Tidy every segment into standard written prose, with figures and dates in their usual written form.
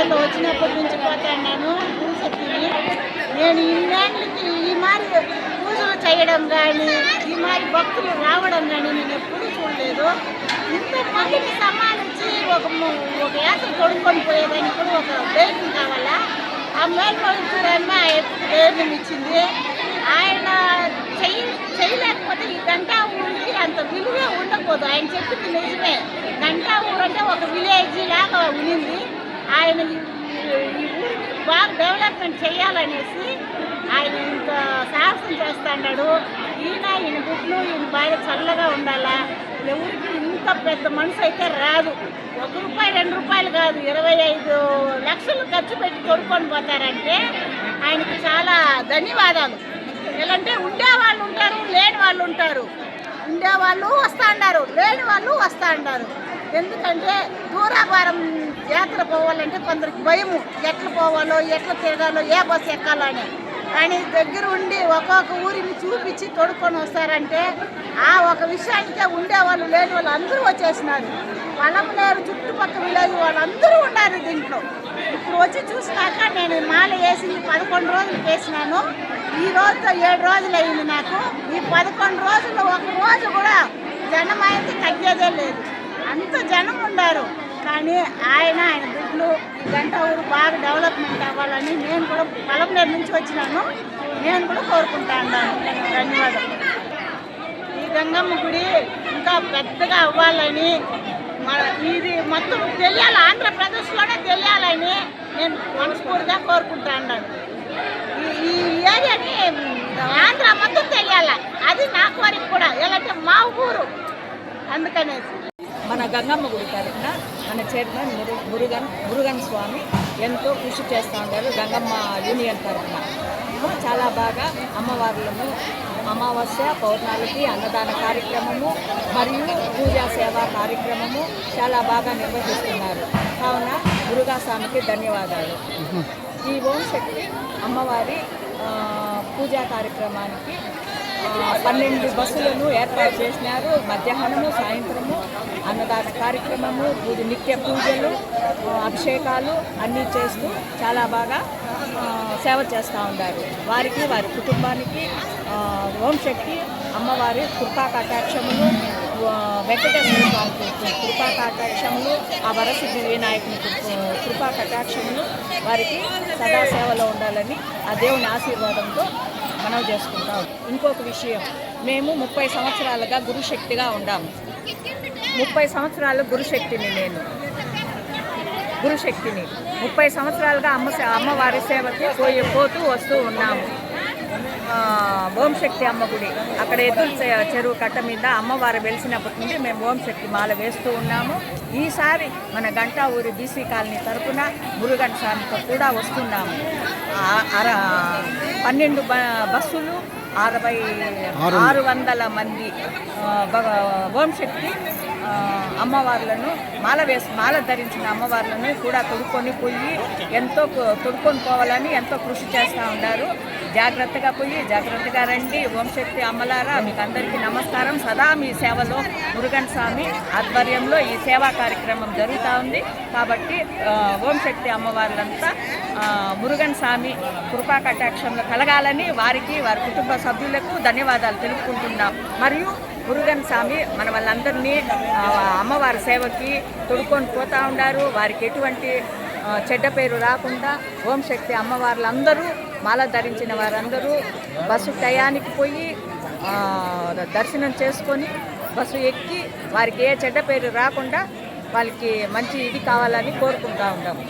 సంవత్సరాలు వచ్చినప్పటి నుంచి పోతాను పూజకి. నేను ఇన్నేళ్ళకి ఈ మారి పూజలు చేయడం కానీ ఈ మారి భక్తులు రావడం కానీ నేను ఎప్పుడూ చూడలేదు. ఇంతమందిని సమ్మానించి ఒక యాత్ర తొడుక్కొని పోయేదానికి కూడా ఒక ధైర్యం కావాలా. ఆ మేల్కొల్పురమ్మ ఎప్పుడు ధైర్యం ఇచ్చింది. ఆయన చేయలేకపోతే ఈ గంటా ఊరికి అంత విలువే ఉండకూడదు. ఆయన చెప్పింది నిజమే. గంటా ఊరు అంటే ఒక విలేజ్ లాగా ఉనింది. ఆయన ఈ ఊరికి బాగా డెవలప్మెంట్ చేయాలనేసి ఆయన ఇంత సాహసం చేస్తాడు. ఈయన గుడ్లు ఈయన భార్య చల్లగా ఉండాలా. ఎవరికి ఇంత పెద్ద మనసు అయితే రాదు. ₹1 ₹2 కాదు, 25 లక్షలు ఖర్చు పెట్టి కొనుక్కొని పోతారంటే ఆయనకి చాలా ధన్యవాదాలు. ఎలాంటే ఉండేవాళ్ళు ఉంటారు, లేని వాళ్ళు ఉంటారు. ఉండేవాళ్ళు వస్తూ ఉన్నారు, లేని వాళ్ళు వస్తూ ఉన్నారు. ఎందుకంటే దూరాభారం యాత్ర పోవాలంటే కొందరికి భయము, ఎట్లా పోవాలో ఎట్లా తిరగాలో ఏ బస్సు ఎక్కాలో అని. కానీ దగ్గర ఉండి ఒక్కొక్క ఊరిని చూపించి తొడుక్కొని వస్తారంటే ఆ ఒక విషయానికే ఉండేవాళ్ళు లేని వాళ్ళు అందరూ వచ్చేసినారు. పొలంలేరు చుట్టుపక్కల విలేజ్ వాళ్ళందరూ ఉన్నారు దీంట్లో. ఇప్పుడు వచ్చి చూసినాక నేను మాల వేసింది 11 రోజులు వేసినాను. ఈ రోజుతో 7 రోజులు అయింది నాకు. ఈ 11 రోజుల్లో ఒక రోజు కూడా జనం అయితే తగ్గేదే లేదు. అంత జనం ఉన్నారు. కానీ ఆయన బిడ్డలు ఈ గంటా ఊరు బాగా డెవలప్మెంట్ అవ్వాలని నేను కూడా పొలంనేరు నుంచి వచ్చినాను. నేను కూడా కోరుకుంటా ఉన్నాను. ధన్యవాదాలు. ఈ గంగమ్మ గుడి ఇంకా పెద్దగా అవ్వాలని ఇది మొత్తం తెలియాలి, ఆంధ్రప్రదేశ్లోనే తెలియాలని నేను మనస్ఫూర్తిగా కోరుకుంటా ఉన్నాను. ఈ ఏరియాని ఆంధ్ర మొత్తం తెలియాలి, అది నా కోరిక కూడా. ఎలాంటి మా ఊరు అందుకనేసి మన గంగమ్మ గుడి తరఫున మన చైర్మన్ మురుగన్ స్వామి ఎంతో కృషి చేస్తూ ఉంటారు. గంగమ్మ యూనియన్ తరఫున చాలా బాగా అమ్మవార్లను అమావాస్య పౌర్ణాలకి అన్నదాన కార్యక్రమము మరియు పూజా సేవా కార్యక్రమము చాలా బాగా నిర్వహిస్తున్నారు. కావున మురుఘాస్వామికి ధన్యవాదాలు. ఈ ఓం శక్తి అమ్మవారి పూజా కార్యక్రమానికి 12 బస్సులను ఏర్పాటు చేసినారు. మధ్యాహ్నము సాయంత్రము అన్నదాన కార్యక్రమము, నిత్య పూజలు, అభిషేకాలు అన్నీ చేస్తూ చాలా బాగా సేవ చేస్తూ ఉన్నారు. వారికి వారి కుటుంబానికి ఓం శక్తి అమ్మవారి కృపా కటాక్షములు, వెంకటేశ్వర స్వామి కృపా కటాక్షములు, ఆ వరసిద్ధి వినాయకుని కృపా కటాక్షములు వారికి సదా సేవలో ఉండాలని ఆ దేవుని ఆశీర్వాదంతో మనవి చేసుకుంటాం. ఇంకొక విషయం, మేము 30 సంవత్సరాలుగా గురుశక్తిగా ఉన్నాము. 30 సంవత్సరాలు గురుశక్తిని 30 సంవత్సరాలుగా అమ్మవారి సేవకి పోతూ వస్తూ ఉన్నాము. ఓం శక్తి అమ్మ గుడి అక్కడ ఎదురు చెరువు కట్ట మీద అమ్మవారు వెలిసినప్పటి నుండి మేము ఓం శక్తి మాల వేస్తూ ఉన్నాము. ఈసారి మన గంటా ఊరి బీసీ కాలనీ తరఫున మురుగన్ స్వామితో కూడా వస్తున్నాము. 12 బస్సులు 600 మంది ఓం శక్తి అమ్మవార్లను మాల ధరించిన అమ్మవార్లను కూడా తొడుక్కొని పోవాలని ఎంతో కృషి చేస్తూ ఉన్నారు. జాగ్రత్తగా పోయి జాగ్రత్తగా రండి. ఓం శక్తి అమ్మలారా మీకు అందరికీ నమస్కారం. సదా మీ సేవలో మురుగన్ స్వామి ఆధ్వర్యంలో ఈ సేవా కార్యక్రమం జరుగుతూ ఉంది. కాబట్టి ఓం శక్తి అమ్మవార్లంతా మురుగన్ స్వామి కృపా కటాక్షంలో కలగాలని వారికి వారి కుటుంబ సభ్యులకు ధన్యవాదాలు తెలుపుకుంటున్నాం. మరియు మురుగన్ స్వామి మన వాళ్ళందరినీ అమ్మవారి సేవకి తొడుక్కొని పోతూ ఉన్నారు. వారికి ఎటువంటి చెడ్డ పేరు రాకుండా ఓం శక్తి అమ్మవార్లందరూ మాల ధరించిన వారందరూ బస్సు టయానికి పోయి దర్శనం చేసుకొని బస్సు ఎక్కి వారికి ఏ చెడ్డ పేరు రాకుండా వాళ్ళకి మంచి ఇది కావాలని కోరుకుంటూ ఉంటాము.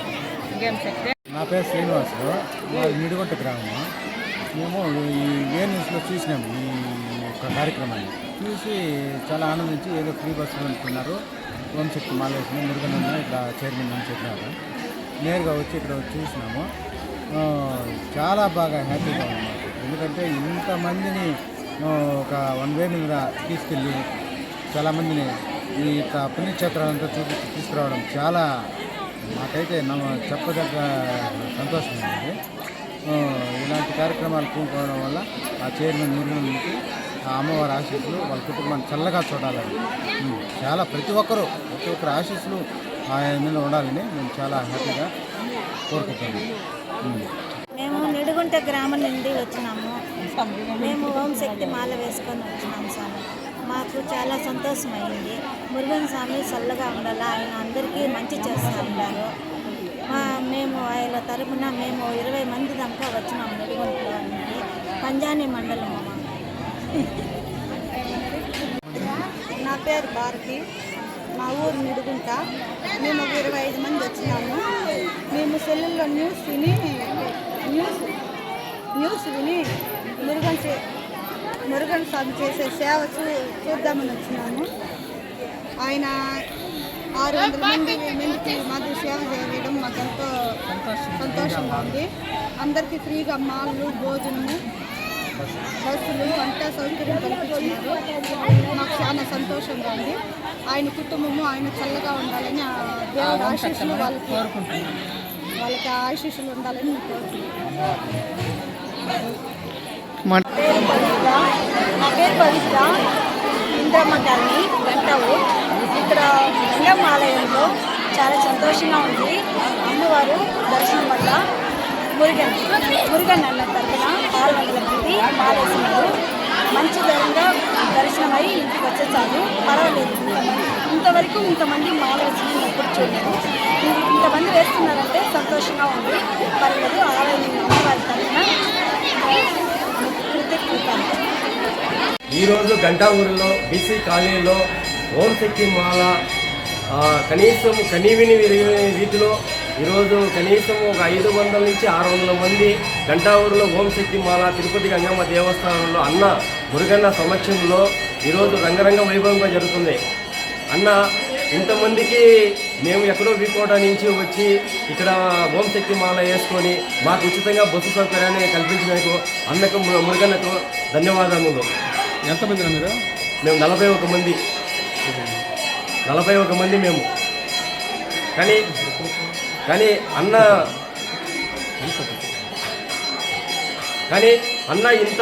ఇంకేం శక్తి. నా పేరు శ్రీనివాసులు, మాది మిడిగొట్ట గ్రామం. మేము ఈ న్యూస్లో చూసినాము ఈ యొక్క కార్యక్రమాన్ని చూసి చాలా ఆనందించి ఏదో ఫ్రీ బస్సులు అనుకున్నారు. ఓం శక్తి మాలేసిన మురుగనన్న ఇట్లా చైర్మన్ అని చెప్పినారు. నేరుగా వచ్చి ఇక్కడ చూసినాము. చాలా బాగా హ్యాపీగా ఉన్నాము. ఎందుకంటే ఇంతమందిని ఒక 1 వే మీద తీసుకెళ్ళి చాలామందిని ఈ పుణ్యక్షేత్రాలంతా తీసుకురావడం చాలా మాకైతే చెప్పదగ్గ సంతోషం ఉంది. ఇలాంటి కార్యక్రమాలు పూనుకోవడం వల్ల ఆ చైర్మన్ నిర్ణయానికి ఆ అమ్మవారి ఆశీస్సులు వాళ్ళ కుటుంబాన్ని చల్లగా చూడాలని చాలా ప్రతి ఒక్కరు ఆశీస్సులు ఆయన ఉండాలని మేము చాలా హ్యాపీగా కోరుకుంటాము. మేము నిడుగుంట గ్రామం నుండి వచ్చినాము. మేము ఓం శక్తి మాల వేసుకొని వచ్చినాము స్వామి. మాకు చాలా సంతోషమైంది. మురుగన్ స్వామి చల్లగా ఉండాలా, ఆయన అందరికీ మంచి చేస్తూ ఉంటారు. మేము ఆయన తరపున మేము 20 మంది దాకా వచ్చినాము నిడుగుంటలో నుండి. పంజానీ మండలం. నా పేరు భారతి, మా ఊరు నిడుగుంట. మేము 25 మంది వచ్చినాము. మేము సెల్లుల్లో న్యూస్ విని మురుగన్ స్వామి చేసే సేవ చూద్దామని వచ్చినాము. ఆయన 600 మందికి మాకు సేవ చేయడం మాకు ఎంతో సంతోషంగా ఉంది. అందరికీ ఫ్రీగా మాలు, భోజనము, బస్సులు అంతా సౌకర్యం కల్పించినారు. మాకు చాలా సంతోషంగా ఉంది. ఆయన కుటుంబము ఆయన చల్లగా ఉండాలని దేవుడు ఆశీస్సులు వాళ్ళకి ఆశీస్సులు ఉండాలని నేను కోరుకుంటున్నాను. నా పేరు పవిత్ర, ఇంద్రమ్మ కాలనీ, గంటవు. ఇక్కడ గంగమ్మ ఆలయంలో చాలా సంతోషంగా ఉంది. అమ్మవారు దర్శనం వల్ల మురుగన్ అన్న తరఫున 600 మంది మాలేసినారు. మంచి ధరంగా దర్శనమై ఇంటికి వచ్చేసారు. పర్వాలేదు, ఇంతమంది మాల వేసిన ఎప్పుడు చూడలేదు. ఇంతమంది వేస్తున్నారంటే సంతోషంగా ఉంది. పర్వాలేదు, అమ్మవారి తరఫున కృతజ్ఞతలు. ఈరోజు గంటావూరులో బీసీ కాలనీలో ఓం శక్తి మాల కనీసం కనీవిని రీతిలో ఈరోజు కనీసం ఒక 500 నుంచి 600 మంది గంటావూరులో ఓం శక్తి మాల తిరుపతి గంగమ్మ దేవస్థానంలో అన్న మురుగన్న సమక్షంలో ఈరోజు రంగరంగ వైభవంగా జరుగుతుంది. అన్న ఇంతమందికి మేము ఎక్కడో వీకోట నుంచి వచ్చి ఇక్కడ ఓం శక్తి మాల వేసుకొని మాకు ఉచితంగా బస్సు సౌకర్యాన్ని కల్పించినందుకు అన్నకు మురుగన్నకు ధన్యవాదములు. ఎంతమంది మీరు? మేము 41 మంది. 41 మంది మేము. కానీ అన్న ఇంత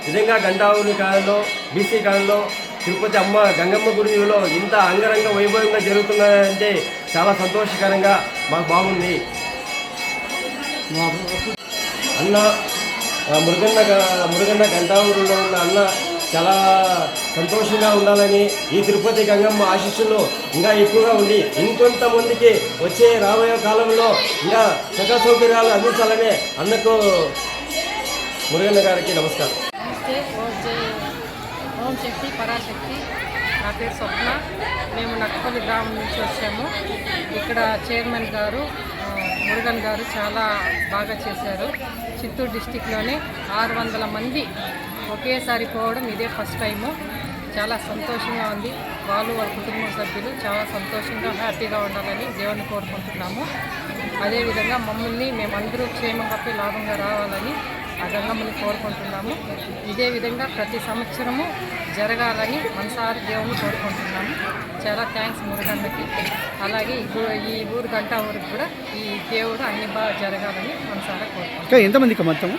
విధంగా గంటావూరి కాలంలో బీసీ కాలంలో తిరుపతి అమ్మ గంగమ్మ గుడిలో ఇంత అంగరంగ వైభవంగా జరుగుతున్నాయంటే చాలా సంతోషకరంగా మాకు బాగుంది. అన్న మురుగన్న గంటావూరులో ఉన్న అన్న చాలా సంతోషంగా ఉండాలని, ఈ తిరుపతి గంగమ్మ ఆశీస్సులు ఇంకా ఎక్కువగా ఉండి ఇంకొంతమందికి వచ్చే రాబోయే కాలంలో ఇంకా సకల సౌకర్యాలు అందించాలని అన్నకు మురుగన్న గారికి నమస్కారం. నమస్తే. ఓం శక్తి పరాశక్తి. నా పేరు స్వప్న. మేము నక్కపల్లి గ్రామం నుంచి వచ్చాము. ఇక్కడ చైర్మన్ గారు మురుగన్ గారు చాలా బాగా చేశారు. చిత్తూరు డిస్టిక్లోనే 600 మంది ఒకేసారి పోవడం ఇదే ఫస్ట్ టైము. చాలా సంతోషంగా ఉంది. వాళ్ళ కుటుంబ సభ్యులు చాలా సంతోషంగా హ్యాపీగా ఉండాలని దేవుని కోరుకుంటున్నాము. అదేవిధంగా మమ్మల్ని మేమందరూ క్షేమంగా లాభంగా రావాలని ఆ గంగమ్మని కోరుకుంటున్నాము. ఇదే విధంగా ప్రతి సంవత్సరము జరగాలని మనసారి దేవుని కోరుకుంటున్నాము. చాలా థ్యాంక్స్ మురుగన్నకి. అలాగే ఈ ఊరు గంటావూరికి కూడా ఈ దేవుడు అన్ని బాగా జరగాలని మనసారా కోరుకుంటున్నాం. ఎంతమందికి మొత్తం?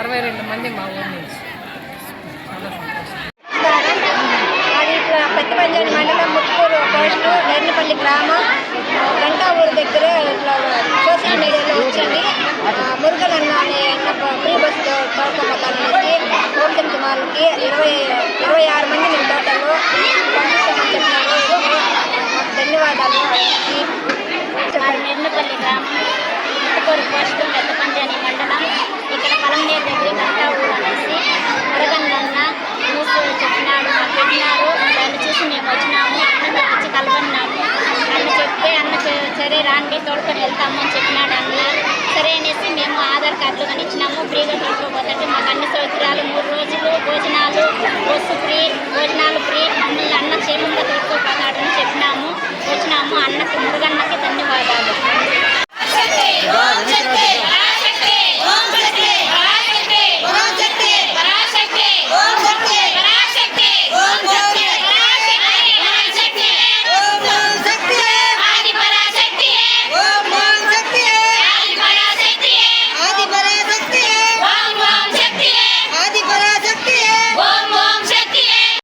62 మంది మా ఊరి నుంచి. చాలా సంతోషం. అది ఇట్లా పెద్ద పంజాని మండలం ముత్తుకూరు పోస్టు నెర్నపల్లి గ్రామం గంటావూరు దగ్గర ఇట్లా సోషల్ మీడియాలో వచ్చింది. మురుగన్ అన్న ఫ్రీ బస్సులో తోడుకోపోతాననేసి ఓం శక్తి మాలకి 26 మంది నేను టోటల్లో పంపిస్తామని చెప్పినారు. మాకు ధన్యవాదాలు. నెర్నపల్లి గ్రామం ముత్తుకూరు పోస్టు పెద్ద పంజాని మండలం. ఇక్కడ పలంనేరు దగ్గర గంటావూరు అనేసి మురుగన్ అన్న న్యూస్ చెప్పినాడు, మాకు పెట్టినారు. దాన్ని చూసి మేము వచ్చినాము. అన్నతో వచ్చి కలబడినాము. అన్న చెప్తే అన్నకు సరే రాండి తోడుకొని వెళ్తాము అని చెప్పినాడు అన్న. సరే అనేసి మేము ఆధార్ కార్డులు కానీ ఇచ్చినాము. ఫ్రీగా తోడుకోపోతే మాకు అన్ని సౌకర్యాలు 3 రోజులు భోజనాలు, బస్సు ఫ్రీ, భోజనాలు ఫ్రీ, మమ్మల్ని అన్న క్షేమంగా తోడుకోపోతాడని చెప్పినాము. వచ్చినాము. అన్నకి మురుగన్నకి ధన్యవాదాలు.